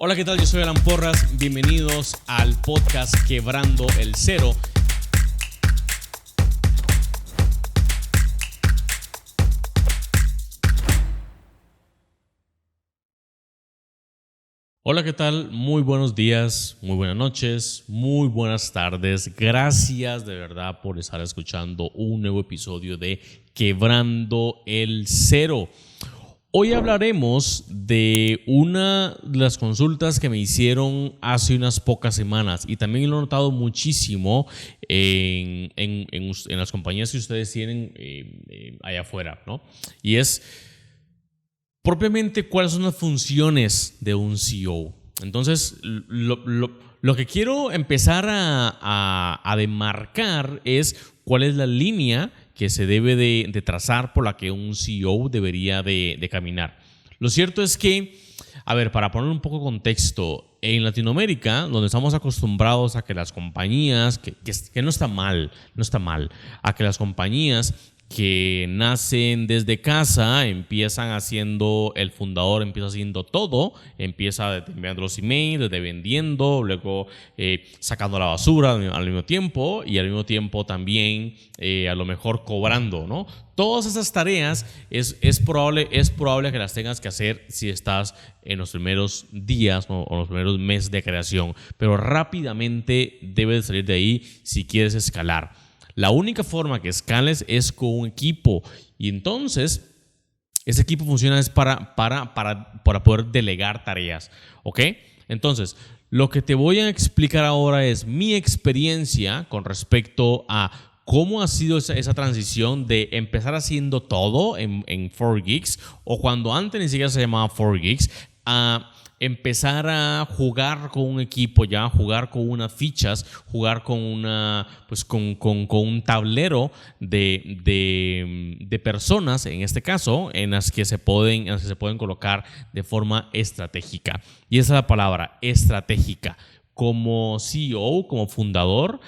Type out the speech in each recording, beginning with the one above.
Hola, ¿qué tal? Yo soy Alan Porras. Bienvenidos al podcast Quebrando el Cero. Hola, ¿qué tal? Muy buenos días, muy buenas noches, muy buenas tardes. Gracias de verdad por estar escuchando un nuevo episodio de Quebrando el Cero. Hoy hablaremos de una de las consultas que me hicieron hace unas pocas semanas y también lo he notado muchísimo en las compañías que ustedes tienen allá afuera, ¿no? Y es propiamente cuáles son las funciones de un CEO. Entonces, lo que quiero empezar a demarcar es cuál es la línea que se debe de trazar por la que un CEO debería de caminar. Lo cierto es que, para poner un poco de contexto, en Latinoamérica, donde estamos acostumbrados a que las compañías, que no está mal, a que las compañías que nacen desde casa empiezan haciendo, el fundador empieza haciendo todo, empieza enviando los emails, desde vendiendo, luego sacando la basura al mismo tiempo y al mismo tiempo también a lo mejor cobrando, ¿no? Todas esas tareas es probable que las tengas que hacer si estás en los primeros días o los primeros meses de creación, pero rápidamente debes salir de ahí si quieres escalar. La única forma que escales es con un equipo y entonces ese equipo funciona es para poder delegar tareas, ¿ok? Entonces, lo que te voy a explicar ahora es mi experiencia con respecto a cómo ha sido esa transición de empezar haciendo todo en 4Geeks o cuando antes ni siquiera se llamaba 4Geeks a empezar a jugar con un equipo, ya jugar con unas fichas, jugar con con un tablero de personas, en este caso, en las que se pueden colocar de forma estratégica. Y esa es la palabra, estratégica. Como CEO, como fundador,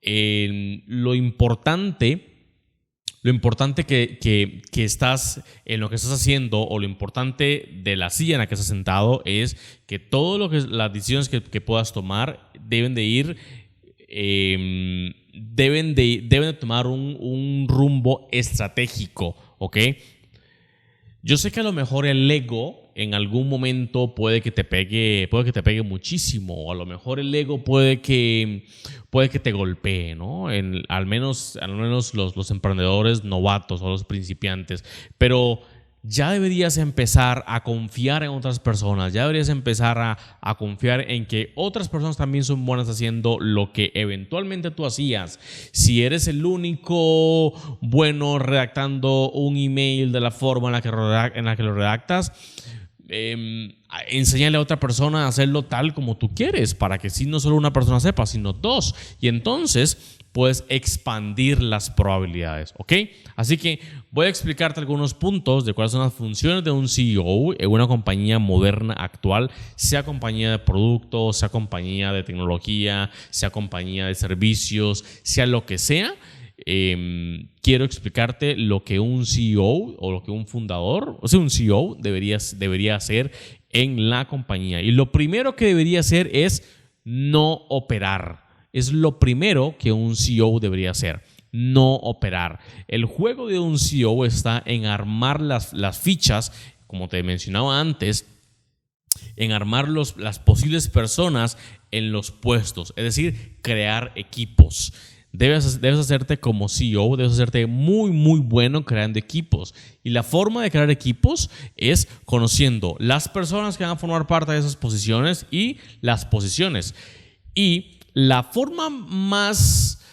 lo importante que estás en lo que estás haciendo o lo importante de la silla en la que estás sentado es que las decisiones que puedas tomar deben de tomar un rumbo estratégico, ¿ok? Yo sé que a lo mejor el ego en algún momento puede que te pegue muchísimo, o a lo mejor el ego puede que te golpee, ¿no? Al menos los emprendedores novatos o los principiantes, pero ya deberías empezar a confiar en otras personas, ya deberías empezar a confiar en que otras personas también son buenas haciendo lo que eventualmente tú hacías. Si eres el único bueno redactando un email de la forma en la que lo redactas, enséñale a otra persona a hacerlo tal como tú quieres, para que no solo una persona sepa, sino dos, y entonces puedes expandir las probabilidades, ¿ok? Así que voy a explicarte algunos puntos de cuáles son las funciones de un CEO en una compañía moderna actual, sea compañía de productos, sea compañía de tecnología, sea compañía de servicios, sea lo que sea. Quiero explicarte lo que un CEO o lo que un fundador, o sea, un CEO debería hacer en la compañía. Y lo primero que debería hacer es no operar. Es lo primero que un CEO debería hacer, no operar. El juego de un CEO está en armar las fichas, como te mencionaba antes, en armar las posibles personas en los puestos, es decir, crear equipos. Debes hacerte como CEO, debes hacerte muy, muy bueno creando equipos. Y la forma de crear equipos es conociendo las personas que van a formar parte de esas posiciones y las posiciones. Y la forma más,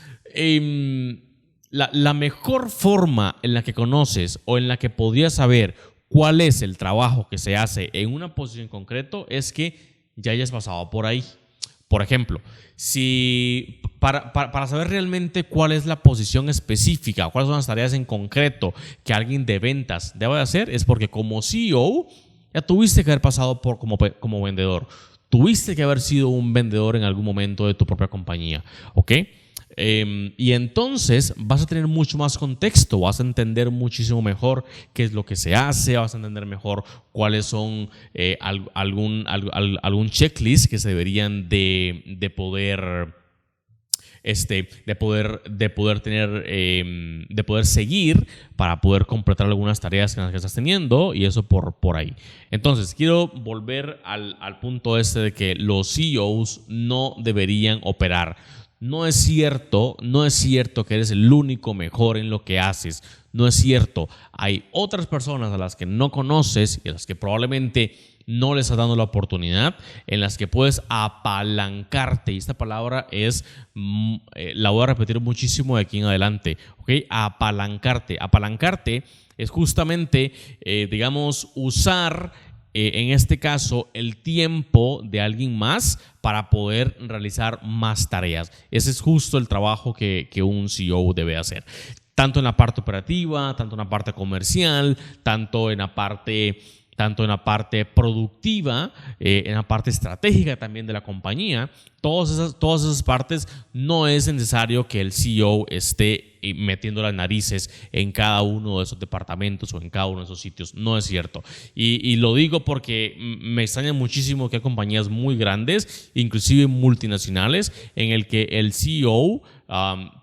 la mejor forma en la que conoces o en la que podrías saber cuál es el trabajo que se hace en una posición en concreto es que ya hayas pasado por ahí. Por ejemplo, si para saber realmente cuál es la posición específica, cuáles son las tareas en concreto que alguien de ventas debe de hacer, es porque como CEO ya tuviste que haber pasado por como vendedor. Tuviste que haber sido un vendedor en algún momento de tu propia compañía, ¿ok? Y entonces vas a tener mucho más contexto, vas a entender muchísimo mejor qué es lo que se hace, vas a entender mejor cuáles son algún checklist que se deberían de poder seguir para poder completar algunas tareas que estás teniendo, y eso por ahí. Entonces, quiero volver al punto de que los CEOs no deberían operar. No es cierto que eres el único mejor en lo que haces. No es cierto. Hay otras personas a las que no conoces y a las que probablemente no les estás dando la oportunidad, en las que puedes apalancarte. Y esta palabra la voy a repetir muchísimo de aquí en adelante. ¿Okay? Apalancarte. Apalancarte es justamente, usar en este caso el tiempo de alguien más para poder realizar más tareas. Ese es justo el trabajo que un CEO debe hacer. Tanto en la parte operativa, tanto en la parte comercial, tanto en la parte productiva, en la parte estratégica también de la compañía. Todas esas partes no es necesario que el CEO esté metiendo las narices en cada uno de esos departamentos o en cada uno de esos sitios. No es cierto. Y lo digo porque me extraña muchísimo que hay compañías muy grandes, inclusive multinacionales, en el que el CEO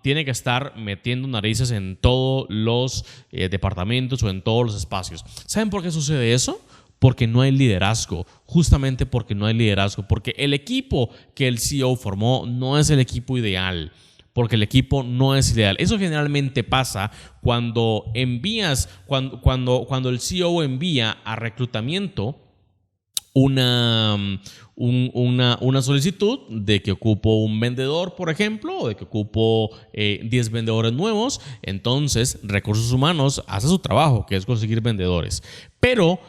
tiene que estar metiendo narices en todos los departamentos o en todos los espacios. ¿Saben por qué sucede eso? Porque no hay liderazgo, justamente porque no hay liderazgo, porque el equipo que el CEO formó no es el equipo ideal, porque el equipo no es ideal. Eso generalmente pasa cuando cuando el CEO envía a reclutamiento una solicitud de que ocupo un vendedor, por ejemplo, o de que ocupo 10 vendedores nuevos. Entonces, Recursos Humanos hace su trabajo, que es conseguir vendedores. Pero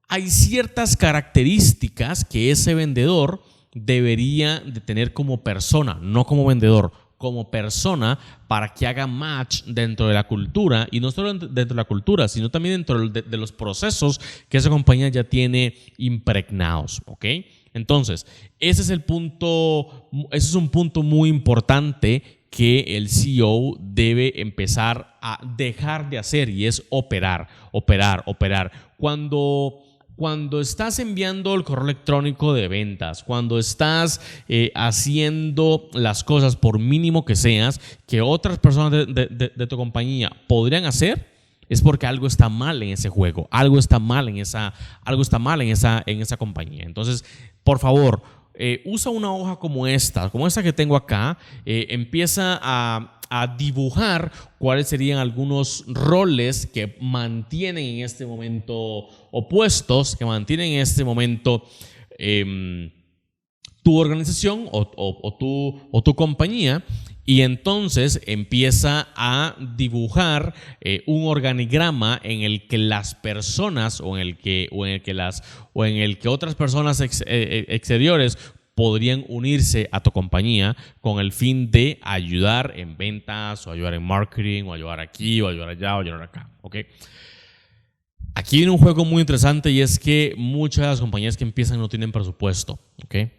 hay ciertas características que ese vendedor debería de tener como persona, no como vendedor, como persona, para que haga match dentro de la cultura, y no solo dentro de la cultura, sino también dentro de los procesos que esa compañía ya tiene impregnados, ¿ok? Entonces, ese es un punto muy importante que el CEO debe empezar a dejar de hacer, y es operar. Cuando estás enviando el correo electrónico de ventas, cuando estás haciendo las cosas, por mínimo que seas, que otras personas de tu compañía podrían hacer, es porque algo está mal en ese juego, algo está mal en esa compañía. Entonces, por favor, usa una hoja como esta que tengo acá. Empieza a dibujar cuáles serían algunos roles que mantienen en este momento opuestos, que mantienen en este momento tu organización o tu compañía. Y entonces empieza a dibujar un organigrama en el que las personas o en el que otras personas exteriores podrían unirse a tu compañía con el fin de ayudar en ventas, o ayudar en marketing, o ayudar aquí, o ayudar allá, o ayudar acá. ¿Okay? Aquí viene un juego muy interesante, y es que muchas de las compañías que empiezan no tienen presupuesto. ¿Okay?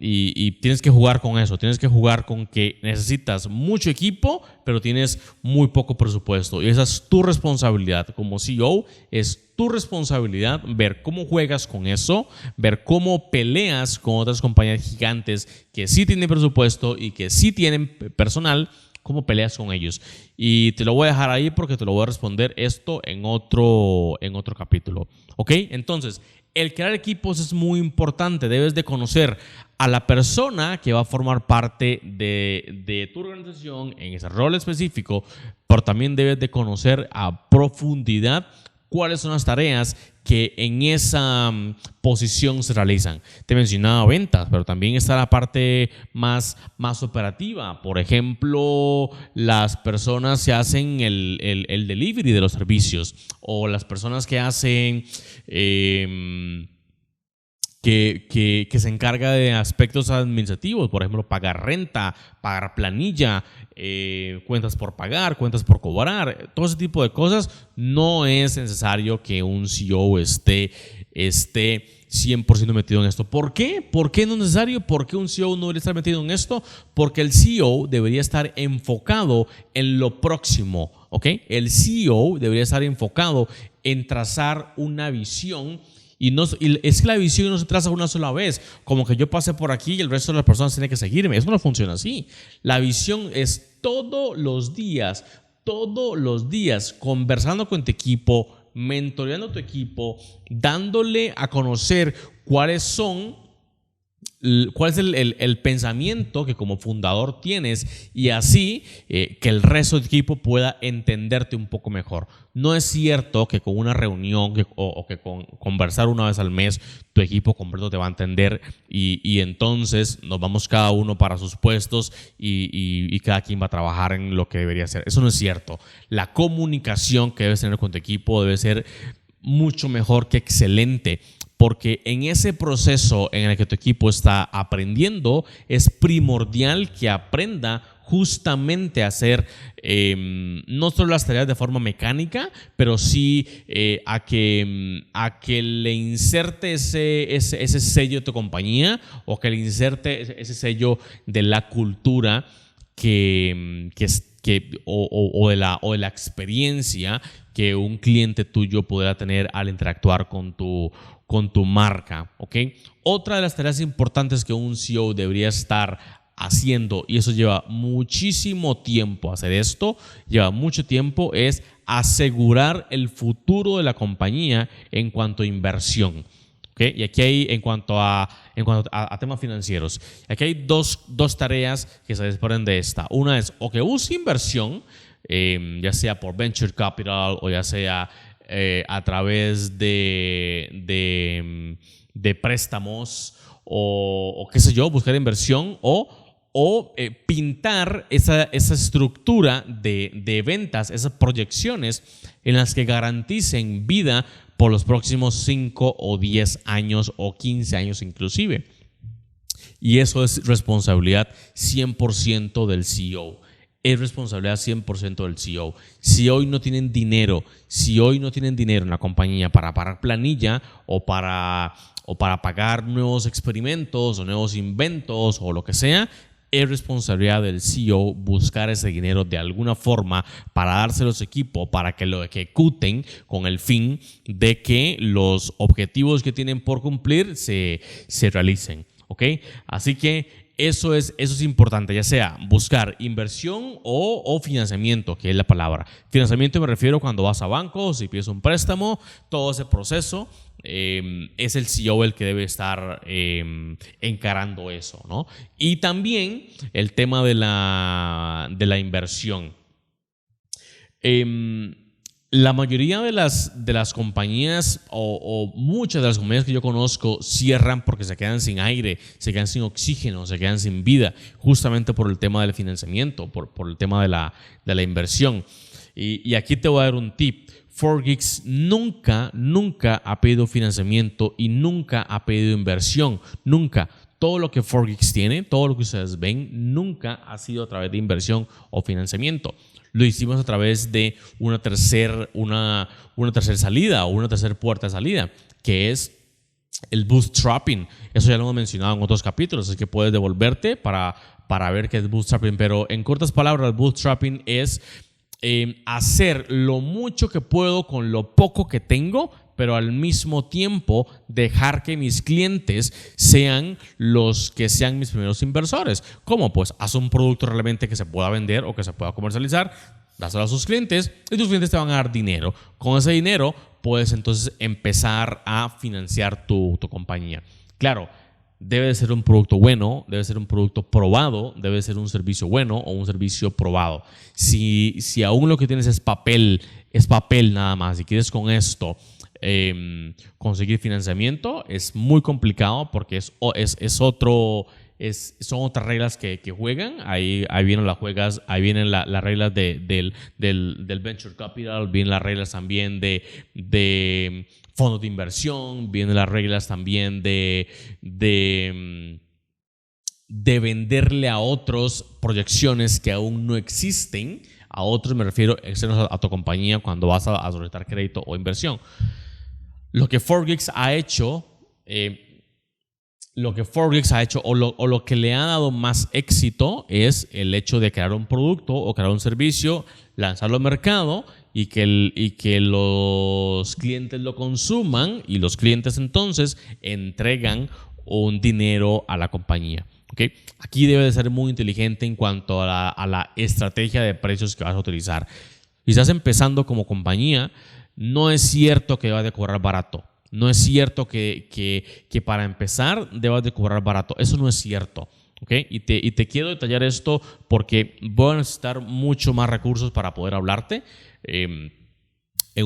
Y tienes que jugar con eso. Tienes que jugar con que necesitas mucho equipo, pero tienes muy poco presupuesto. Y esa es tu responsabilidad como CEO. Es tu responsabilidad ver cómo juegas con eso, ver cómo peleas con otras compañías gigantes que sí tienen presupuesto y que sí tienen personal. ¿Cómo peleas con ellos? Y te lo voy a dejar ahí porque te lo voy a responder esto en otro capítulo. ¿Ok? Entonces, el crear equipos es muy importante. Debes de conocer a la persona que va a formar parte de tu organización en ese rol específico, pero también debes de conocer a profundidad cuáles son las tareas que en esa posición se realizan. Te mencionaba ventas, pero también está la parte más operativa. Por ejemplo, las personas que hacen el delivery de los servicios, o las personas que hacen que se encarga de aspectos administrativos, por ejemplo, pagar renta, pagar planilla, cuentas por pagar, cuentas por cobrar, todo ese tipo de cosas. No es necesario que un CEO esté 100% metido en esto. ¿Por qué? ¿Por qué no es necesario? ¿Por qué un CEO no debería estar metido en esto? Porque el CEO debería estar enfocado en lo próximo, ¿ok? El CEO debería estar enfocado en trazar una visión. Y es que la visión no se traza una sola vez, como que yo pasé por aquí y el resto de las personas tienen que seguirme. Eso no funciona así. La visión es todos los días, conversando con tu equipo, mentoreando a tu equipo, dándole a conocer cuál es el pensamiento que como fundador tienes, y así que el resto del equipo pueda entenderte un poco mejor. No es cierto que con una reunión o que con conversar una vez al mes tu equipo completo te va a entender y entonces nos vamos cada uno para sus puestos y cada quien va a trabajar en lo que debería hacer. Eso no es cierto. La comunicación que debes tener con tu equipo debe ser mucho mejor que excelente. Porque en ese proceso en el que tu equipo está aprendiendo, es primordial que aprenda justamente a hacer no solo las tareas de forma mecánica, pero sí a que le inserte ese sello de tu compañía, o que le inserte ese sello de la cultura o de la experiencia que un cliente tuyo podrá tener al interactuar con tu marca, ¿ok? Otra de las tareas importantes que un CEO debería estar haciendo, y eso lleva muchísimo tiempo hacer esto, lleva mucho tiempo, es asegurar el futuro de la compañía en cuanto a inversión. ¿Okay? Y aquí hay, en cuanto a temas financieros, aquí hay dos tareas que se desprenden de esta. Una es o que use inversión, ya sea por venture capital o ya sea a través de préstamos o qué sé yo, buscar inversión o pintar esa estructura de ventas, esas proyecciones en las que garanticen vida por los próximos 5 o 10 años o 15 años inclusive. Y eso es responsabilidad 100% del CEO. Es responsabilidad 100% del CEO. Si hoy no tienen dinero en la compañía para pagar planilla o para pagar nuevos experimentos o nuevos inventos o lo que sea, es responsabilidad del CEO buscar ese dinero de alguna forma para dárselo a su equipo para que lo ejecuten con el fin de que los objetivos que tienen por cumplir se realicen. ¿Ok? Así que eso es importante, ya sea buscar inversión o financiamiento, que es la palabra. Financiamiento me refiero cuando vas a bancos y pides un préstamo, todo ese proceso. Es el CEO el que debe estar encarando eso, ¿no? Y también el tema de la inversión. La mayoría de las compañías o muchas de las compañías que yo conozco cierran porque se quedan sin aire, se quedan sin oxígeno, se quedan sin vida, justamente por el tema del financiamiento, por el tema de la inversión. Y aquí te voy a dar un tip. 4Geeks nunca ha pedido financiamiento y nunca ha pedido inversión. Nunca. Todo lo que 4Geeks tiene, todo lo que ustedes ven, nunca ha sido a través de inversión o financiamiento. Lo hicimos a través de una tercera salida o una tercera puerta de salida, que es el bootstrapping. Eso ya lo hemos mencionado en otros capítulos, así que puedes devolverte para ver qué es bootstrapping. Pero en cortas palabras, el bootstrapping es hacer lo mucho que puedo con lo poco que tengo, pero al mismo tiempo dejar que mis clientes sean los que sean mis primeros inversores. ¿Cómo? Pues haz un producto realmente que se pueda vender o que se pueda comercializar, dáselo a sus clientes y tus clientes te van a dar dinero. Con ese dinero puedes entonces empezar a financiar tu compañía. Claro, debe de ser un producto bueno, debe ser un producto probado, debe ser un servicio bueno o un servicio probado. Si aún lo que tienes es papel nada más y quieres con esto conseguir financiamiento, es muy complicado porque son otras reglas que juegan. Ahí vienen las reglas del venture capital, vienen las reglas también de fondos de inversión, vienen las reglas también de venderle a otros proyecciones que aún no existen. A otros me refiero externos a tu compañía cuando vas a solicitar crédito o inversión. Lo que 4Geeks ha hecho lo que Forbix ha hecho o lo que le ha dado más éxito es el hecho de crear un producto o crear un servicio, lanzarlo al mercado y que los clientes lo consuman y los clientes entonces entregan un dinero a la compañía. ¿Okay? Aquí debe de ser muy inteligente en cuanto a la estrategia de precios que vas a utilizar. Si estás empezando como compañía, no es cierto que debas de cobrar barato. No es cierto que para empezar debas de cobrar barato. Eso no es cierto. ¿Okay? Y te quiero detallar esto porque voy a necesitar mucho más recursos para poder hablarte en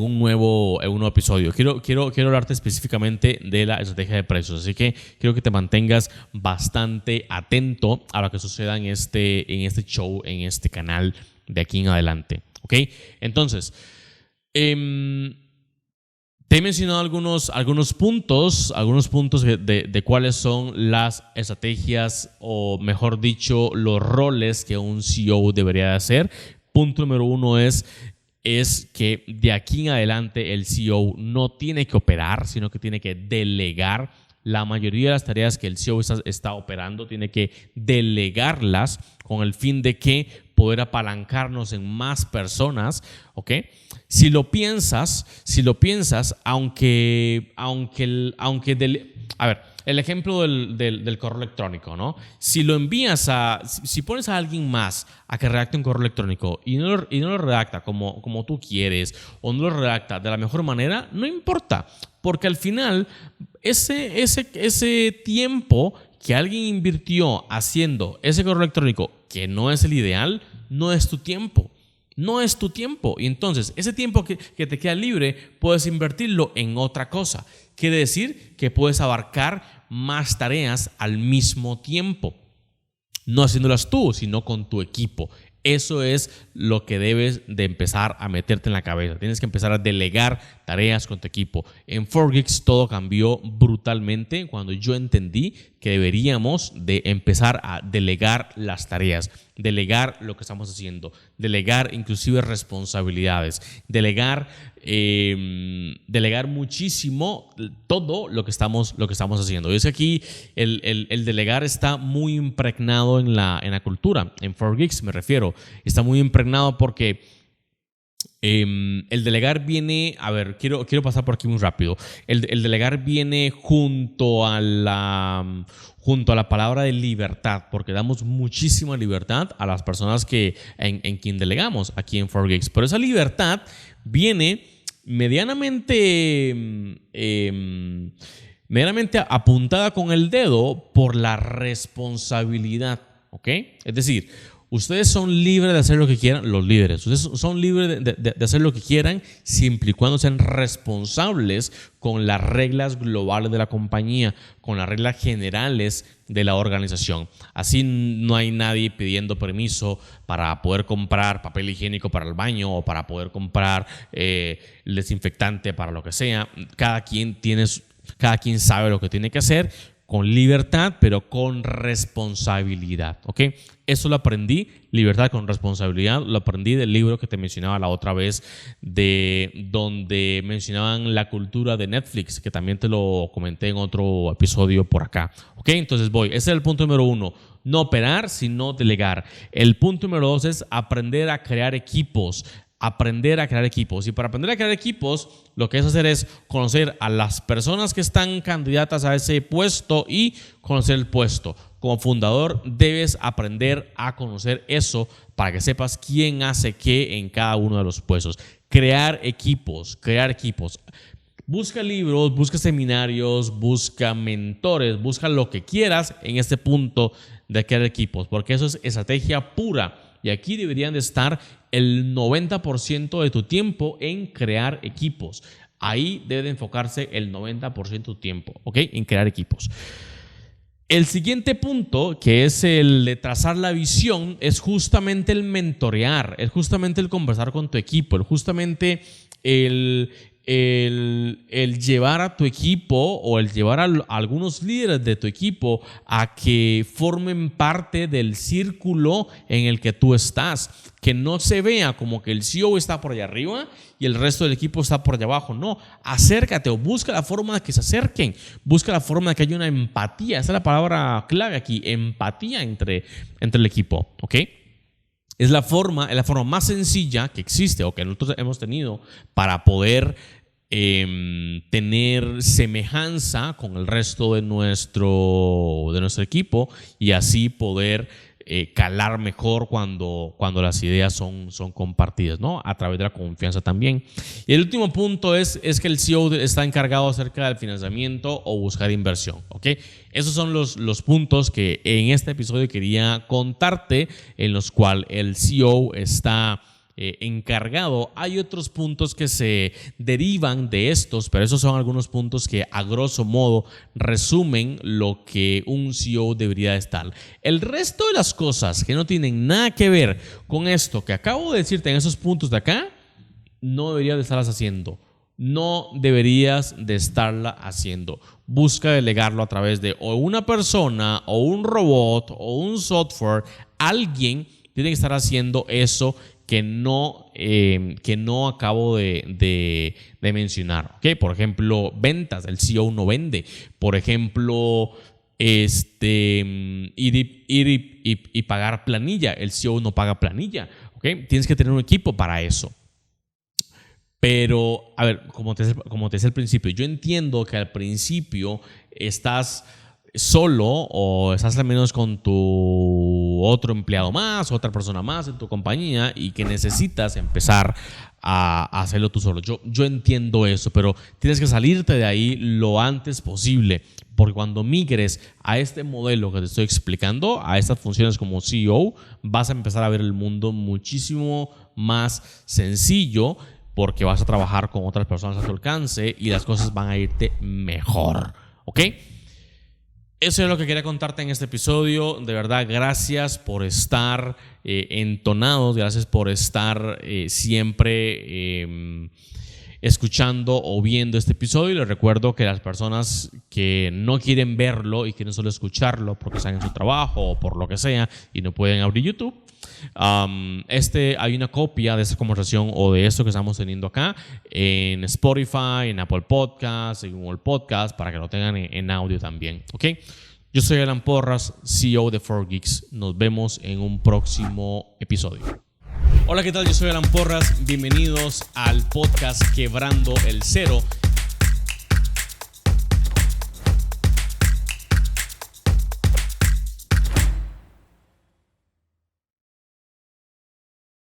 un nuevo episodio. Quiero hablarte específicamente de la estrategia de precios. Así que quiero que te mantengas bastante atento a lo que suceda en este show, en este canal de aquí en adelante. ¿Ok? Entonces, te he mencionado algunos puntos de cuáles son las estrategias o, mejor dicho, los roles que un CEO debería de hacer. Punto número 1 es que de aquí en adelante el CEO no tiene que operar, sino que tiene que delegar. La mayoría de las tareas que el CEO está operando tiene que delegarlas con el fin de que poder apalancarnos en más personas, ¿ok? Si lo piensas, a ver, el ejemplo del correo electrónico, ¿no? Si pones a alguien más a que redacte un correo electrónico y no lo redacta como tú quieres o no lo redacta de la mejor manera, no importa, porque al final ese tiempo que alguien invirtió haciendo ese correo electrónico, que no es el ideal, no es tu tiempo. No es tu tiempo. Y entonces, ese tiempo que te queda libre, puedes invertirlo en otra cosa. Quiere decir que puedes abarcar más tareas al mismo tiempo. No haciéndolas tú, sino con tu equipo. Eso es lo que debes de empezar a meterte en la cabeza. Tienes que empezar a delegar tareas con tu equipo. En 4Geeks todo cambió brutalmente cuando yo entendí que deberíamos de empezar a delegar las tareas, delegar lo que estamos haciendo, delegar inclusive responsabilidades, delegar muchísimo todo lo que estamos haciendo. Y es que aquí el delegar está muy impregnado en la cultura. En 4Geeks me refiero. Está muy impregnado porque el delegar viene, a ver, quiero pasar por aquí muy rápido. El delegar viene junto a la palabra de libertad, porque damos muchísima libertad a las personas en quien delegamos aquí en 4Geeks. Pero esa libertad viene medianamente apuntada con el dedo por la responsabilidad, ¿ok? Es decir, ustedes son libres de hacer lo que quieran, los líderes. Ustedes son libres de hacer lo que quieran siempre y cuando sean responsables con las reglas globales de la compañía, con las reglas generales de la organización. Así no hay nadie pidiendo permiso para poder comprar papel higiénico para el baño o para poder comprar el desinfectante para lo que sea. Cada quien sabe lo que tiene que hacer con libertad, pero con responsabilidad, ¿ok? Eso lo aprendí, libertad con responsabilidad, lo aprendí del libro que te mencionaba la otra vez, de donde mencionaban la cultura de Netflix, que también te lo comenté en otro episodio por acá, ¿ok? Entonces ese es el punto número 1, no operar, sino delegar. El punto número 2 es aprender a crear equipos. Y para aprender a crear equipos, lo que es hacer es conocer a las personas que están candidatas a ese puesto y conocer el puesto. Como fundador debes aprender a conocer eso para que sepas quién hace qué en cada uno de los puestos. Crear equipos. Busca libros, busca seminarios, busca mentores, busca lo que quieras en este punto de crear equipos, porque eso es estrategia pura. Y aquí deberían de estar el 90% de tu tiempo en crear equipos. Ahí debe de enfocarse el 90% de tu tiempo, ¿ok? En crear equipos. El siguiente punto, que es el de trazar la visión, es justamente el mentorear, es justamente el conversar con tu equipo, es justamente el el llevar a tu equipo o el llevar a algunos líderes de tu equipo a que formen parte del círculo en el que tú estás. Que no se vea como que el CEO está por allá arriba y el resto del equipo está por allá abajo. No, acércate o busca la forma de que se acerquen. Busca la forma de que haya una empatía. Esa es la palabra clave aquí, empatía entre el equipo, ¿ok? Es la forma más sencilla que existe o que nosotros hemos tenido para poder tener semejanza con el resto de nuestro equipo y así poder calar mejor cuando las ideas son compartidas, ¿no? A través de la confianza también. Y el último punto es que el CEO está encargado acerca del financiamiento o buscar inversión, ¿ok? Esos son los puntos que en este episodio quería contarte, en los cuales el CEO está encargado. Hay otros puntos que se derivan de estos, pero esos son algunos puntos que a grosso modo resumen lo que un CEO debería estar. El resto de las cosas que no tienen nada que ver con esto que acabo de decirte en esos puntos de acá, no deberías de estarlas haciendo. No deberías de estarla haciendo. Busca delegarlo a través de o una persona o un robot o un software. Alguien tiene que estar haciendo eso que no acabo de mencionar. ¿Okay? Por ejemplo, ventas. El CEO no vende. Por ejemplo, ir y pagar planilla. El CEO no paga planilla. ¿Okay? Tienes que tener un equipo para eso. Pero, a ver, como te decía al principio, yo entiendo que al principio estás solo o estás al menos con tu otro empleado más, otra persona más en tu compañía y que necesitas empezar a hacerlo tú solo. Yo entiendo eso, pero tienes que salirte de ahí lo antes posible, porque cuando migres a este modelo que te estoy explicando, a estas funciones como CEO, vas a empezar a ver el mundo muchísimo más sencillo, porque vas a trabajar con otras personas a tu alcance y las cosas van a irte mejor, ¿ok? Eso es lo que quería contarte en este episodio. De verdad, gracias por estar entonados, gracias por estar siempre escuchando o viendo este episodio. Y les recuerdo que las personas que no quieren verlo y quieren solo escucharlo porque están en su trabajo o por lo que sea y no pueden abrir YouTube, hay una copia de esta conversación o de esto que estamos teniendo acá en Spotify, en Apple Podcasts, en Google Podcasts, para que lo tengan en audio también, ¿ok? Yo soy Alan Porras, CEO de 4Geeks. Nos vemos en un próximo episodio. Hola, ¿qué tal? Yo soy Alan Porras. Bienvenidos al podcast Quebrando el Cero.